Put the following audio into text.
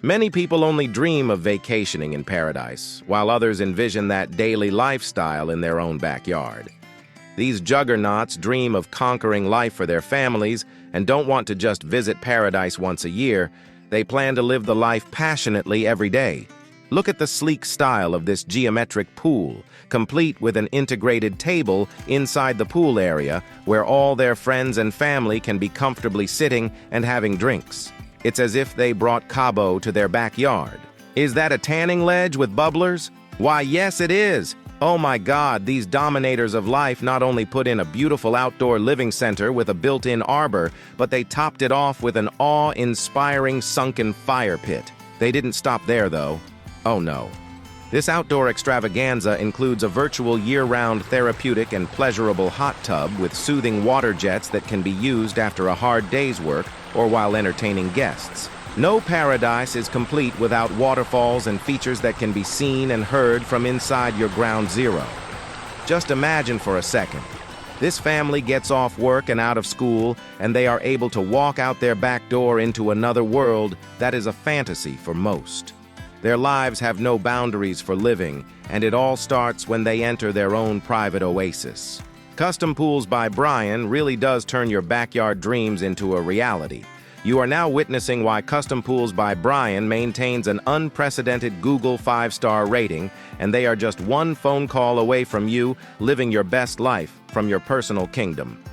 Many people only dream of vacationing in paradise, while others envision that daily lifestyle in their own backyard. These juggernauts dream of conquering life for their families and don't want to just visit paradise once a year. They plan to live the life passionately every day. Look at the sleek style of this geometric pool, complete with an integrated table inside the pool area where all their friends and family can be comfortably sitting and having drinks. It's as if they brought Cabo to their backyard. Is that a tanning ledge with bubblers? Why, yes, it is. Oh my God, these dominators of life not only put in a beautiful outdoor living center with a built-in arbor, but they topped it off with an awe-inspiring sunken fire pit. They didn't stop there, though. Oh no. This outdoor extravaganza includes a virtual year-round therapeutic and pleasurable hot tub with soothing water jets that can be used after a hard day's work or while entertaining guests. No paradise is complete without waterfalls and features that can be seen and heard from inside your ground zero. Just imagine for a second. This family gets off work and out of school, and they are able to walk out their back door into another world that is a fantasy for most. Their lives have no boundaries for living, and it all starts when they enter their own private oasis. Custom Pools by Brian really does turn your backyard dreams into a reality. You are now witnessing why Custom Pools by Brian maintains an unprecedented Google 5-star rating, and they are just one phone call away from you living your best life from your personal kingdom.